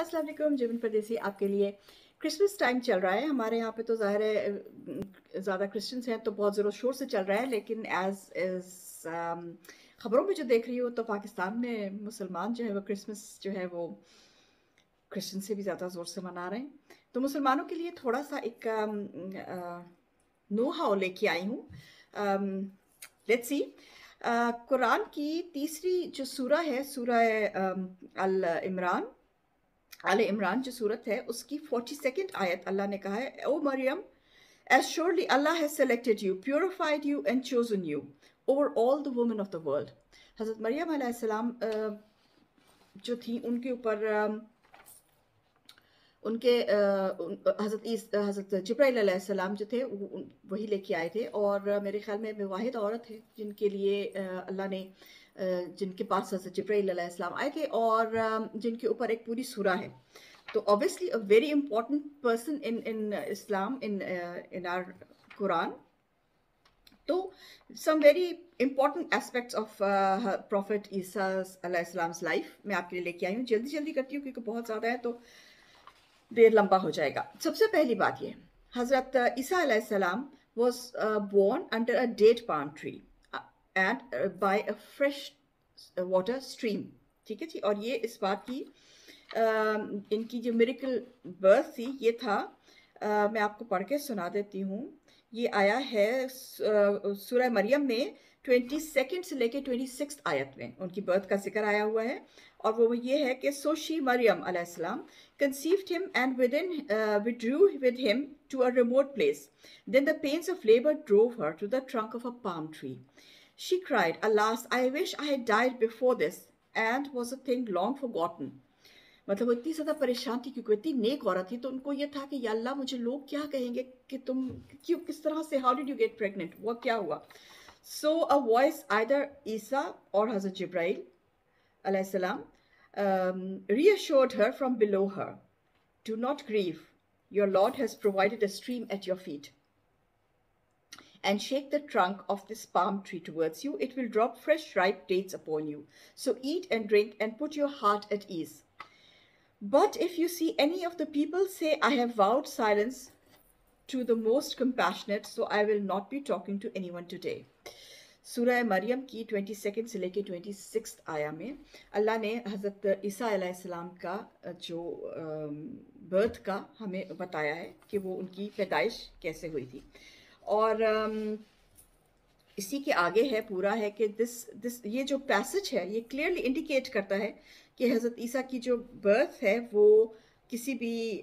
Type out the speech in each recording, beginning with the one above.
अस्सलाम वालेकुम जिबिन परदेसी आपके लिए क्रिसमस टाइम चल रहा है। हमारे यहाँ पे तो ज़ाहिर है ज़्यादा क्रिश्चियंस हैं तो बहुत ज़ोर शोर से चल रहा है, लेकिन ख़बरों में जो देख रही हूँ तो पाकिस्तान में मुसलमान जो है वो क्रिसमस जो है वो क्रिश्चियन से भी ज़्यादा ज़ोर से मना रहे हैं। तो मुसलमानों के लिए थोड़ा सा एक नो हाउ लेके आई हूँ। Let's see. कुरान की तीसरी जो सूरा है, सूरा अल इमरान आले इमरान जो सूरत है उसकी 42nd आयत, अल्लाह ने कहा है, ओ Maryam, as surely Allah has selected you, purified you and chosen you over all the women of the world. हज़रत मरियम अलैहिस्सलाम जो थी उनके ऊपर उनके हज़रत जिब्राइल अलैहिस्सलाम जो थे वही लेके आए थे, और मेरे ख्याल में वे वाहिद औरत है जिनके लिए अल्लाह ने जिनके पास हज़रत जिब्राइल अलैहिस्सलाम आए थे और जिनके ऊपर एक पूरी सूरा है। तो obviously a very important person in Islam, in our Quran. तो some very important aspects of prophet Isa अलैहिस्सलाम्स लाइफ मैं आपके लिए लेके आई हूँ। जल्दी जल्दी करती हूँ क्योंकि बहुत ज़्यादा है तो देर लंबा हो जाएगा। सबसे पहली बात ये, हज़रत ईसा अलैहिस्सलाम was born under a date palm tree and by a fresh water stream। ठीक है जी। और ये इस बात की इनकी जो मिरेकल बर्थ थी ये था, मैं आपको पढ़ के सुना देती हूँ। ये आया है सूरह मरियम में 22nd से लेके 26th आयत में उनकी बर्थ का जिक्र आया हुआ है, और वो ये है कि सो शी मरियम अलैहिस्सलाम conceived him and withdrew with him to a remote place. Then the pains of labor drove her to the trunk of a palm tree. She cried, alas, I wish I had died before this and was a thing long forgotten. मतलब वो इतनी ज़्यादा परेशान थी क्योंकि इतनी नेक औरत थी, तो उनको ये था कि या अल्लाह मुझे लोग क्या कहेंगे कि तुम क्यों, किस तरह से, how did you get pregnant, वो क्या हुआ। सो अ वॉइस आइदर ईसा और हज़रत जिब्राइल अलैहिस्सलाम reassured her from below her, do not grieve, your Lord has provided a stream at your feet, and shake the trunk of this palm tree towards you, it will drop fresh ripe dates upon you, so eat and drink and put your heart at ease. But if you see any of the people, say, I have vowed silence to the most compassionate, so I will not be talking to anyone today. सूरह मरियम की 22nd से लेके 26th आया में अल्लाह ने हज़रत ईसा अलैहिस्सलाम का जो बर्थ का हमें बताया है कि वो उनकी पैदाइश कैसे हुई थी। और इसी के आगे है पूरा है कि दिस ये जो पैसेज है ये क्लियरली इंडिकेट करता है कि हज़रत ईसा की जो बर्थ है वो किसी भी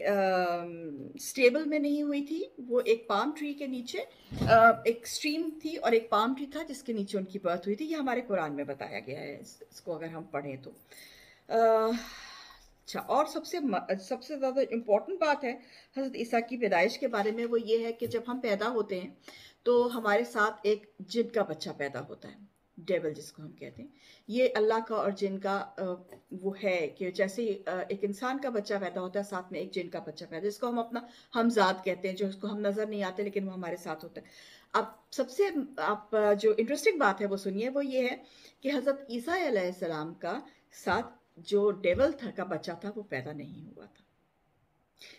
स्टेबल में नहीं हुई थी। वो एक पाम ट्री के नीचे एक स्ट्रीम थी और एक पाम ट्री था जिसके नीचे उनकी बर्थ हुई थी। ये हमारे कुरान में बताया गया है, इसको अगर हम पढ़ें तो। अच्छा, और सबसे ज़्यादा इम्पॉर्टेंट बात है हज़रत ईसा की पैदाइश के बारे में, वो ये है कि जब हम पैदा होते हैं तो हमारे साथ एक जिन का बच्चा पैदा होता है, डेविल जिसको हम कहते हैं। ये अल्लाह का और जिन का वो है कि जैसे एक इंसान का बच्चा पैदा होता है साथ में एक जिन का बच्चा पैदा है, जिसको हम अपना हमजाद कहते हैं, जो उसको हम नज़र नहीं आते लेकिन वो हमारे साथ होता है। अब सबसे आप जो इंटरेस्टिंग बात है वो सुनिए, वो ये है कि हज़रत ईसा अलैहिस्सलाम का साथ जो डेविल था का बच्चा था वो पैदा नहीं हुआ था।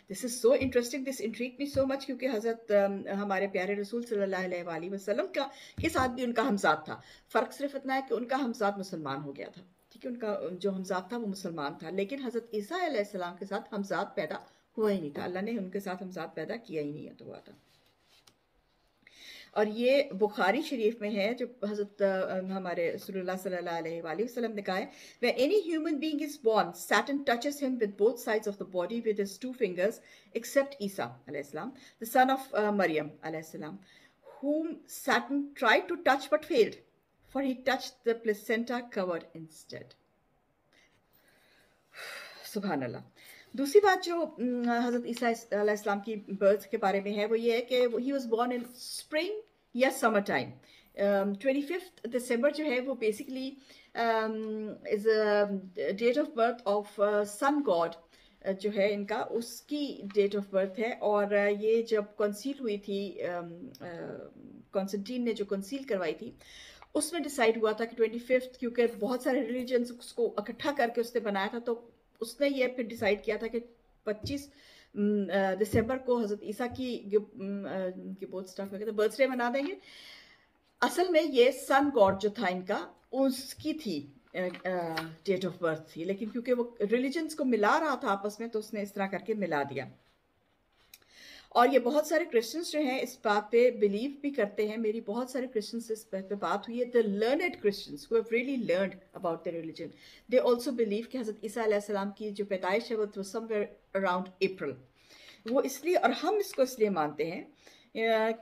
This is so interesting, this intrigue me so much, क्योंकि हज़रत हमारे प्यारे रसूल सल्लल्लाहु अलैहि वसल्लम का के साथ भी उनका हमज़ाद था। फ़र्क सिर्फ इतना है कि उनका हमज़ाद मुसलमान हो गया था। ठीक है, उनका जो हमज़ाद था वो मुसलमान था, लेकिन हज़रत ईसा अलैहिस्सलाम के साथ हमज़ाद पैदा हुआ ही नहीं था। अल्लाह ने उनके साथ हमज़ाद पैदा किया ही नहीं हुआ था। और ये बुखारी शरीफ में है जो हज़रत हमारे रसूलुल्लाह सल्लल्लाहु अलैहि वसल्लम ने कहा है, when any human being is born, Satan touches him with both sides of the body with his 2 fingers, except Isa alayhi salam, the son of Maryam alayhi salam, whom Satan tried to touch but failed, for he touched the placenta covered instead. सुभान अल्लाह। दूसरी बात जो हज़रत ईसा अलैहिस्सलाम की birth के बारे में है वो ये है कि he was born in spring या समर टाइम। 25 दिसंबर जो है वो basically is a date of birth of sun god जो है इनका, उसकी डेट ऑफ बर्थ है। और ये जब कंसील हुई थी, कॉन्स्टेंटीन ने जो कंसील करवाई थी उसमें डिसाइड हुआ था कि 25, क्योंकि बहुत सारे रिलीजन्स उसको इकट्ठा करके उसने बनाया था, तो اس نے یہ پھر ڈیسائیڈ کیا تھا کہ 25 دسمبر کو حضرت عیسیٰ کی برتھ ڈے منا دیں گے. اصل میں یہ سن گاڈ جو تھا ان کا، اس کی تھی ڈیٹ آف برتھ تھی، لیکن کیونکہ وہ ریلیجنس کو ملا رہا تھا آپس میں تو اس نے اس طرح کر کے ملا دیا. اور یہ بہت سارے کرسچنس جو ہیں اس بات پہ بلیو بھی کرتے ہیں. میری بہت سارے کرسچنس سے اس بات پہ بات ہوئی ہے. the learned Christians who have really learned about their religion, they also believe کہ حضرت عیسیٰ علیہ السلام کی جو پیدائش ہے وہ somewhere around April. وہ اس لیے، اور ہم اس کو اس لیے مانتے ہیں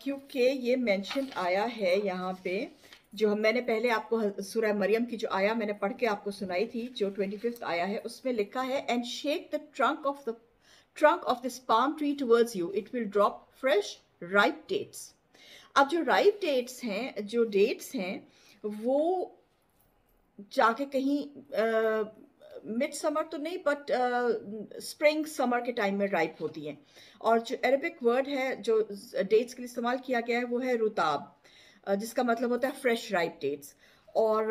کیونکہ یہ مینشن آیا ہے یہاں پہ، جو میں نے پہلے آپ کو سورہ مریم کی جو آیا میں نے پڑھ کے آپ کو سنائی تھی، جو 25 آیا ہے، اس میں لکھا ہے and shake the trunk of this palm tree towards you, it will drop fresh ripe dates. اب جو ripe dates ہیں، جو dates ہیں، وہ جا کے کہیں مڈ سمر تو نہیں بٹ اسپرنگ سمر کے ٹائم میں رائپ ہوتی ہیں. اور جو عربک ورڈ ہے جو ڈیٹس کے لیے استعمال کیا گیا ہے وہ ہے رتاب، جس کا مطلب ہوتا ہے فریش رائپ ڈیٹس. اور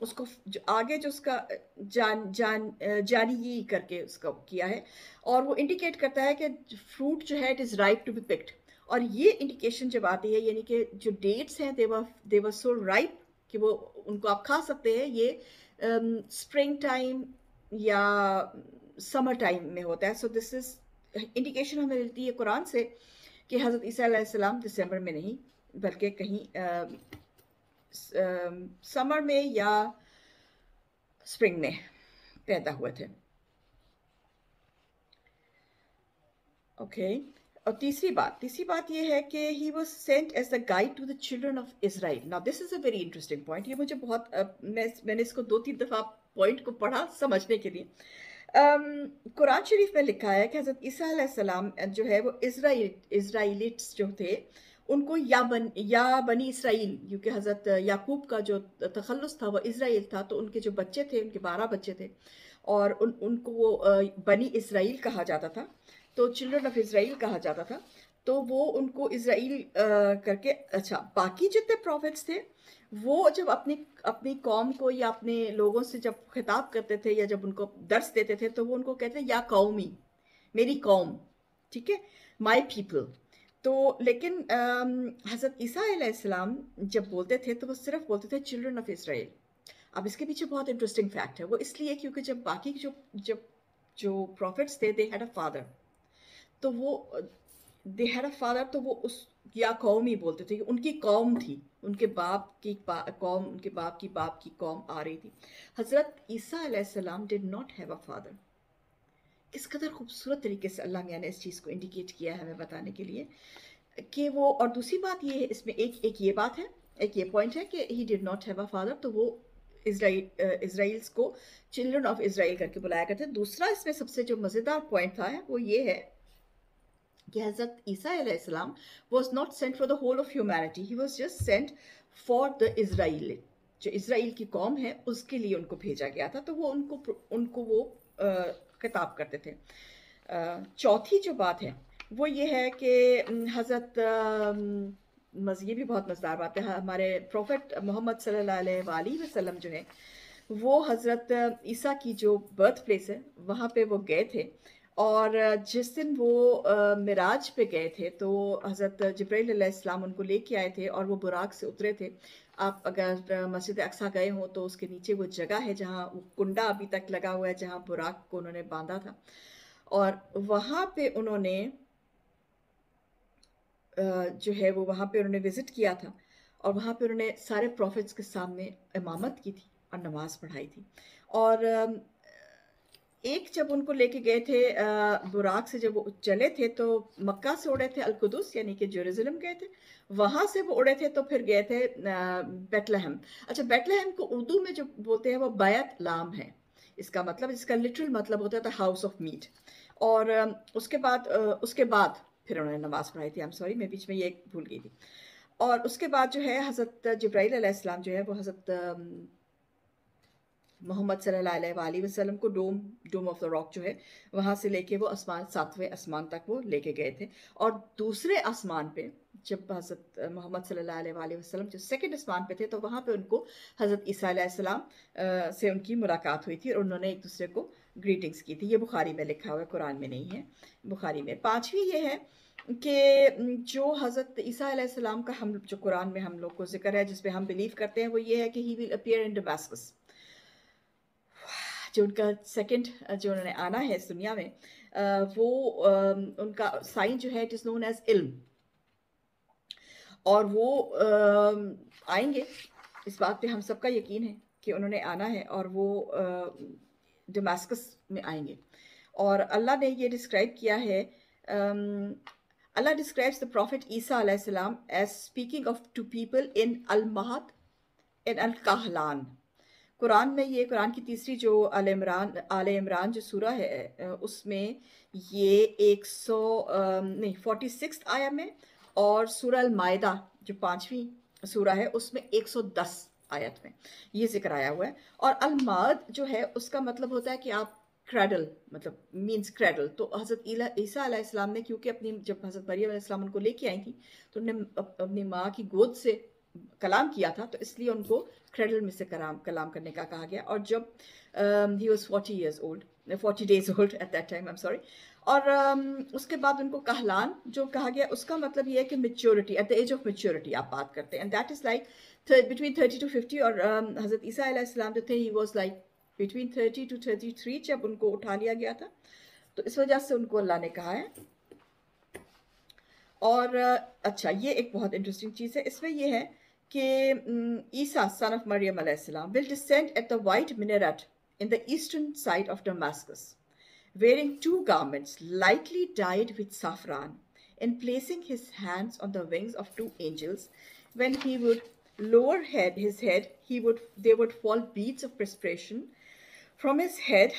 اس کو آگے جو اس کا جانی کر کے اس کا کیا ہے، اور وہ انڈیکیٹ کرتا ہے کہ فروٹ جو ہے it is ripe to be picked. اور یہ انڈیکیشن جب آتی ہے یعنی کہ جو ڈیٹس ہیں they were so ripe کہ وہ ان کو آپ کھا سکتے ہیں، یہ اسپرنگ ٹائم یا سمر ٹائم میں ہوتا ہے. سو دس از انڈیکیشن ہمیں ملتی ہے قرآن سے کہ حضرت عیسیٰ علیہ السلام دسمبر میں نہیں بلکہ کہیں سمر میں یا اسپرنگ میں پیدا ہوئے تھے. اوکے. اور تیسری بات یہ ہے کہ he was sent as the guide to the children of Israel. Now this is a very interesting point. یہ مجھے بہت میں نے اس کو 2-3 دفعہ پوائنٹ کو پڑھا سمجھنے کے لیے. قرآن شریف میں لکھا ہے کہ حضرت عیسیٰ علیہ السلام جو ہے وہ اسرائیلیٹس جو تھے ان کو یا بنی اسرائیل، کیونکہ حضرت یعقوب کا جو تخلص تھا وہ اسرائیل تھا، تو ان کے جو بچے تھے، ان کے 12 بچے تھے، اور ان کو وہ بنی اسرائیل کہا جاتا تھا، تو چلڈرن آف اسرائیل کہا جاتا تھا. تو وہ ان کو اسرائیل کر کے اچھا باقی جتنے پروفٹس تھے وہ جب اپنی قوم کو یا اپنے لوگوں سے جب خطاب کرتے تھے یا جب ان کو درس دیتے تھے تو وہ ان کو کہتے ہیں یا قومی، میری قوم، ٹھیک ہے، مائی پیپل. تو لیکن حضرت عیسیٰ علیہ السلام جب بولتے تھے تو وہ صرف بولتے تھے چلڈرن آف اسرائیل. اب اس کے پیچھے بہت انٹرسٹنگ فیکٹ ہے. وہ اس لیے کیونکہ جب باقی جو پروفٹس تھے دے ہیڈ اے فادر، تو وہ دے ہیڈ اے فادر، تو وہ اس یا قوم ہی بولتے تھے کہ ان کی قوم تھی، ان کے باپ کی قوم، ان کے باپ کی قوم آ رہی تھی. حضرت عیسیٰ علیہ السلام ڈڈ ناٹ ہیو اے فادر. کس قدر خوبصورت طریقے سے اللہ میاں نے اس چیز کو انڈیکیٹ کیا ہے ہمیں بتانے کے لیے کہ وہ. اور دوسری بات یہ ہے اس میں ایک یہ بات ہے، ایک یہ پوائنٹ ہے کہ he did not have a father, تو وہ اسرائیلس کو چلڈرن آف اسرائیل کر کے بلایا کرتے. دوسرا اس میں سب سے جو مزیدار پوائنٹ تھا وہ یہ ہے کہ حضرت عیسیٰ علیہ السلام was not sent for the whole of humanity, he was just sent for the Israel. جو اسرائیل کی قوم ہے اس کے لیے ان کو بھیجا گیا تھا، تو وہ ان کو وہ خطاب کرتے تھے. چوتھی جو بات ہے وہ یہ ہے کہ حضرت یہ بھی بہت مزیدار بات ہے، ہمارے پروفٹ محمد صلی اللہ علیہ وآلہ وسلم جو ہے وہ حضرت عیسیٰ کی جو برتھ پلیس ہے وہاں پہ وہ گئے تھے. اور جس دن وہ معراج پہ گئے تھے تو حضرت جبرائیل علیہ السلام ان کو لے کے آئے تھے اور وہ براق سے اترے تھے. آپ اگر مسجد اقصیٰ گئے ہوں تو اس کے نیچے وہ جگہ ہے جہاں وہ کنڈا ابھی تک لگا ہوا ہے جہاں براق کو انہوں نے باندھا تھا، اور وہاں پہ انہوں نے جو ہے وہ وہاں پہ انہوں نے وزٹ کیا تھا، اور وہاں پہ انہوں نے سارے پروفٹس کے سامنے امامت کی تھی اور نماز پڑھائی تھی. اور ایک جب ان کو لے کے گئے تھے براق سے، جب وہ چلے تھے تو مکہ سے اڑے تھے القدس یعنی کہ جیروزلم گئے تھے، وہاں سے وہ اڑے تھے تو پھر گئے تھے بیت لہم. اچھا، بیت لہم کو اردو میں جو بولتے ہیں وہ بیت لام ہے، اس کا مطلب، اس کا لٹرل مطلب ہوتا تھا ہاؤس آف میٹ. اور اس کے بعد پھر انہوں نے نماز پڑھائی تھی. سوری میں بیچ میں یہ بھول گئی تھی. اور اس کے بعد جو ہے حضرت جبرائیل علیہ السلام جو ہے وہ حضرت محمد صلی اللہ علیہ وآلہ وسلم کو ڈوم آف دا راک جو ہے وہاں سے لے کے وہ 7ویں آسمان تک وہ لے کے گئے تھے. اور دوسرے آسمان پہ جب حضرت محمد صلی اللہ علیہ وآلہ وسلم جو سیکنڈ آسمان پہ تھے تو وہاں پہ ان کو حضرت عیسیٰ علیہ السلام سے ان کی ملاقات ہوئی تھی اور انہوں نے ایک دوسرے کو ग्रीटिंग्स की थी। ये बुखारी में लिखा हुआ है, कुरान में नहीं है, बुखारी में। पांचवी ये है कि जो हज़रत ईसा अलैहिस्सलाम का हम जो कुरान में हम लोग को ज़िक्र है, जिस पे हम बिलीव करते हैं, वो ये है कि he will appear in Damascus. जो उनका सेकंड जो उन्होंने आना है इस दुनिया में, वो उनका साइन जो है, इट इज़ नोन एज इल्म। और वो आएंगे, इस बात पे हम सबका यकीन है कि उन्होंने आना है, और वो दमास्कस में आएंगे। और अल्लाह ने ये डिस्क्राइब किया है, Allah describes the Prophet Isa alayhi salam as speaking of to people in Al-Mahd and Al-Kahlan. Quran में ये कुरान की तीसरी जो आले इमरान जो सूरा है, उसमें ये 100 नहीं 46 आया में, और सूरा अल माइदा जो 5वीं सूरा है उसमें 110 आयत में ये जिक्र आया हुआ है। और अल माद जो है उसका मतलब होता है कि आप क्रैडल, मतलब मीन्स क्रैडल। तो हज़रत ईसा अलैहिस्सलाम ने, क्योंकि अपनी जब हज़रत मरियम अलैहिस्सलाम उनको लेके आई थी, तो उन्होंने अपनी माँ की गोद से कलाम किया था, तो इसलिए उनको क्रैडल में से कलाम करने का कहा गया। और जब he was 40 years old, 40 days old at that time, I'm sorry। और उसके बाद उनको कहलान जो कहा गया, उसका मतलब ये है कि maturity, at the age of maturity आप बात करते हैं, and that is like between 30 to 50। और हज़रत ईसा अलैहिस्सलाम जो थे, he was like between 30 to 33 जब उनको उठा लिया गया था, तो इस वजह से उनको अल्लाह ने कहा है। और अच्छा, ये एक बहुत इंटरेस्टिंग चीज़ है, इसमें ये है कि ईसा सन ऑफ मरियम अलैहिस्सलाम will descend at the white minaret in the eastern side of Damascus, wearing 2 garments lightly dyed with saffron, and placing his hands on the wings of 2 angels. When he would lower his head, there would fall beads of perspiration from his head.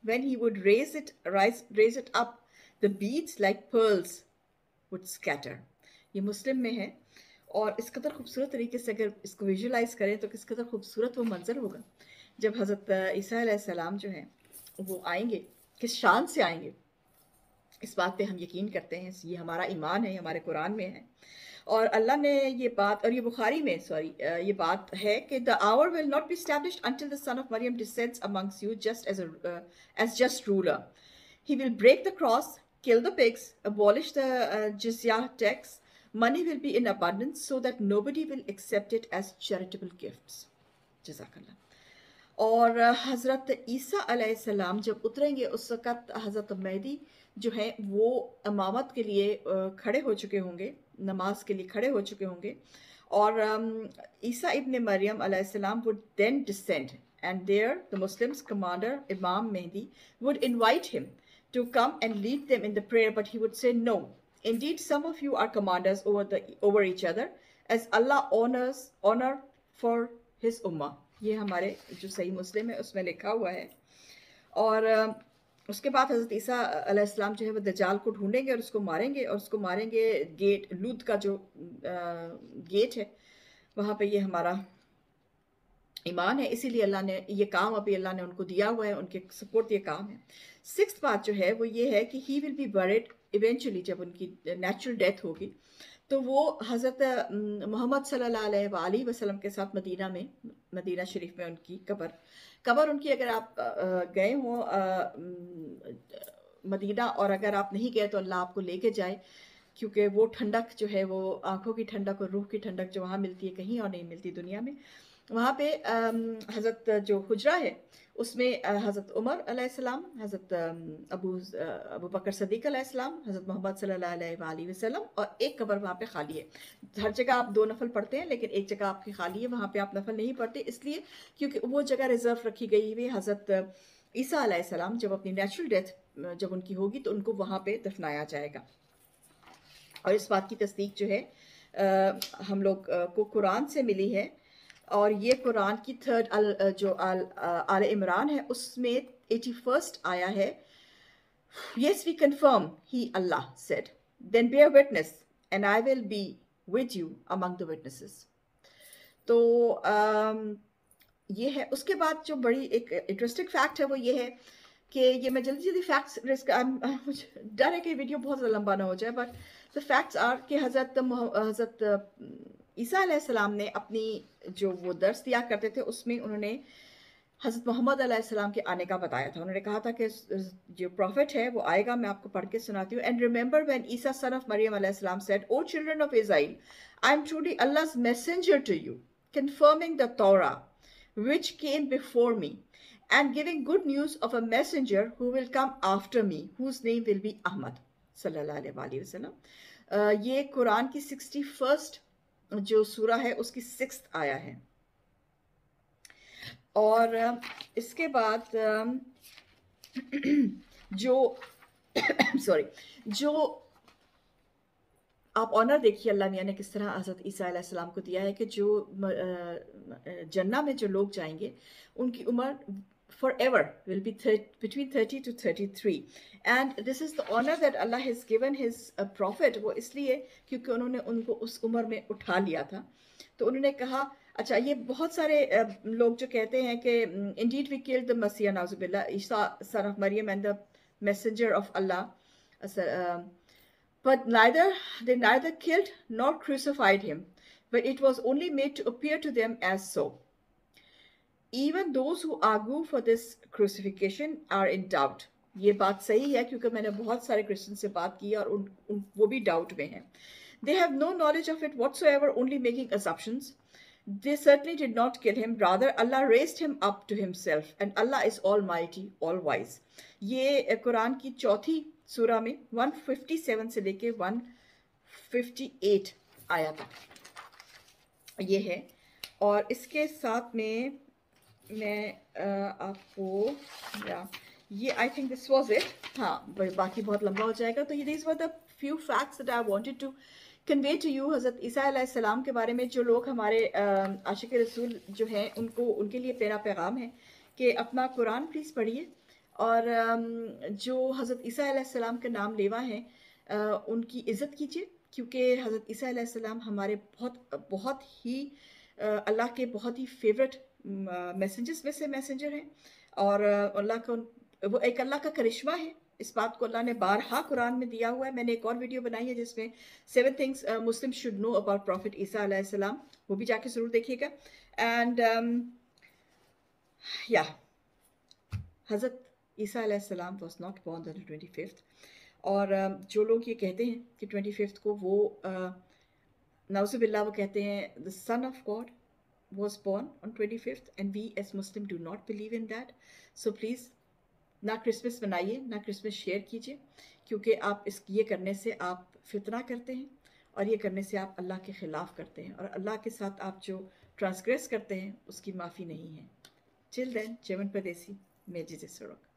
When he would raise it up, the beads like pearls would scatter. ये मुस्लिम में है, और इस कदर खूबसूरत तरीके से अगर इसको विजुलाइज करें तो किस कदर खूबसूरत वो मंजर होगा जब हज़रत ईसा अलैहिस्सलाम जो हैं वो आएंगे, किस शान से आएंगे। इस बात पे हम यकीन करते हैं, ये हमारा ईमान है, हमारे कुरान में है। और अल्लाह ने ये बात, और ये बुखारी में ये बात है कि the hour will not be established until the son of Maryam descends amongst you just as just ruler. He will break the cross, kill the pigs, abolish the jizya tax. Money will be in abundance so that nobody will accept it as charitable gifts. जज़ाकल्लाह। और हज़रत ईसा अलैहिस्सलाम जब उतरेंगे, उस वक़्त हज़रत मेहदी जो हैं वो इमामत के लिए खड़े हो चुके होंगे, नमाज के लिए खड़े हो चुके होंगे। और ईसा इब्न मरियम अलैहिस्सलाम would then descend, and there the Muslims commander Imam Mehdi would invite him to come and lead them in the prayer, but he would say, no, indeed some of you are commanders over each other, as Allah honor for his ummah. ये हमारे जो सही मुस्लिम है उसमें लिखा हुआ है। और उसके बाद हज़रत ईसा अलैहिस्सलाम जो है वो दज्जाल को ढूंढेंगे और उसको मारेंगे, और उसको मारेंगे गेट, लूद का जो गेट है वहाँ पे। ये हमारा ईमान है, इसीलिए अल्लाह ने ये काम अभी अल्लाह ने उनको दिया हुआ है, उनके सपोर्ट ये काम है। 6th बात जो है वो ये है कि he will be buried eventually, जब उनकी नेचुरल डेथ होगी तो वो हज़रत मोहम्मद सल्लल्लाहु अलैहि वसल्लम के साथ मदीना शरीफ में उनकी कब्र उनकी, अगर आप गए हो मदीना, और अगर आप नहीं गए तो अल्लाह आपको लेके जाए, क्योंकि वो ठंडक जो है, वो आँखों की ठंडक और रूह की ठंडक जो वहाँ मिलती है, कहीं और नहीं मिलती दुनिया में। वहाँ पे हज़रत जो हुजरा है उसमें हज़रत उमर अलैहिस्सलाम, हज़रत अबू बकर सदीक अलैहिस्सलाम, हज़रत मोहम्मद सल्लल्लाहु अलैहि वसल्लम, और एक कब्र वहाँ पे खाली है। हर जगह आप 2 नफल पढ़ते हैं, लेकिन एक जगह आपकी खाली है, वहाँ पे आप नफल नहीं पढ़ते, इसलिए क्योंकि वो जगह रिजर्व रखी गई हुई। हज़रत ईसा अलैहिस्सलाम जब अपनी नेचुरल डेथ जब उनकी होगी तो उनको वहाँ पे दफनाया जाएगा। और इस बात की तस्दीक जो है हम लोग को कुरान से मिली है, और ये कुरान की 3rd जो आल इमरान है उसमें 81st आया है। Yes, we confirm, he Allah said, then bear witness and I will be with you among the witnesses. तो ये है। उसके बाद जो बड़ी एक इंटरेस्टिंग फैक्ट है वो ये है कि ये मैं जल्दी फैक्ट्स मुझे डर है कि वीडियो बहुत ज़्यादा लंबा ना हो जाए, बट द फैक्ट्स आर कि हज़रत ईसा अलैहिस्सलाम ने अपनी जो वो दर्स दिया करते थे उसमें उन्होंने हज़रत मोहम्मद अलैहिस्सलाम के आने का बताया था। उन्होंने कहा था कि जो प्रॉफिट है वो आएगा, मैं आपको पढ़ के सुनाती हूँ। And remember when Isa son of Maryam अलैहिस्सलाम said, O children of Israel, I am truly Allah's messenger to you, confirming the Torah which came before me, and giving good news of a messenger who will come after me, whose name will be Ahmad सल्लल्लाहु अलैहि वसल्लम। ये कुरान की 61st जो सूरा है उसकी 6th आया है। और इसके बाद जो सॉरी जो आप ऑनर देखिए अल्लाह मियाँ ने किस तरह हज़रत ईसा अलैहिस्सलाम को दिया है कि जो जन्नत में जो लोग जाएंगे उनकी उम्र forever will be between 30 to 33, and this is the honor that Allah has given his prophet। वो इसलिए क्योंकि उन्होंने उनको उस उम्र में उठा लिया था। तो उन्होंने कहा, अच्छा ये बहुत सारे लोग जो कहते हैं कि indeed we killed the Messiah नाउज़ुबिल्लाह, Isa son of Maryam and the messenger of Allah, but they neither killed nor crucified him, but it was only made to appear to them as so. Even those who argue for this crucifixion are in doubt. ये बात सही है क्योंकि मैंने बहुत सारे Christian से बात की और वो भी डाउट में हैं। They have no knowledge of it whatsoever, only making assumptions. They certainly did not kill him. Rather, Allah raised him up to himself, and Allah is almighty, all wise. ये कुरान की चौथी सूरा में 157 से लेके 158 आया था ये है। और इसके साथ में मैं आपको ये I think this was it. हाँ, बाकी बहुत लंबा हो जाएगा। तो ये these were the few facts that I wanted to convey to you हज़रत ईसा अलैहिस्सलाम के बारे में। जो लोग हमारे आशिक रसूल जो हैं उनको उनके लिए मेरा पैगाम है कि अपना कुरान प्लीज़ पढ़िए, और जो हज़रत ईसा अलैहिस्सलाम के नाम लेवा हैं उनकी इज़्ज़त कीजिए, क्योंकि हज़रत ईसा अलैहिस्सलाम हमारे बहुत ही अल्लाह के बहुत ही फेवरेट मैसेंजर्स में से मैसेंजर हैं। और अल्लाह का वो एक अल्लाह का करिश्मा है। इस बात को अल्लाह ने बारहा कुरान में दिया हुआ है। मैंने एक और वीडियो बनाई है जिसमें 7 things Muslim should know about prophet Isa अलैहिस्सलाम, वो भी जाके ज़रूर देखिएगा। एंड या हज़रत ईसा अलैहिस्सलाम was not born on the 25th। और जो लोग ये कहते हैं कि 25th को वो नाउज़ुबिल्लाह वो कहते हैं the son of God was born on 25th, and we as Muslim do not believe in that. So please ना क्रिसमस मनाइए, ना क्रिसमस शेयर कीजिए, क्योंकि आप ये करने से आप फितना करते हैं, और ये करने से आप अल्लाह के ख़िलाफ़ करते हैं, और अल्लाह के साथ आप जो ट्रांसग्रेस करते हैं उसकी माफ़ी नहीं है। Till then, जेमन परदेसी, मैं जिसे सड़क।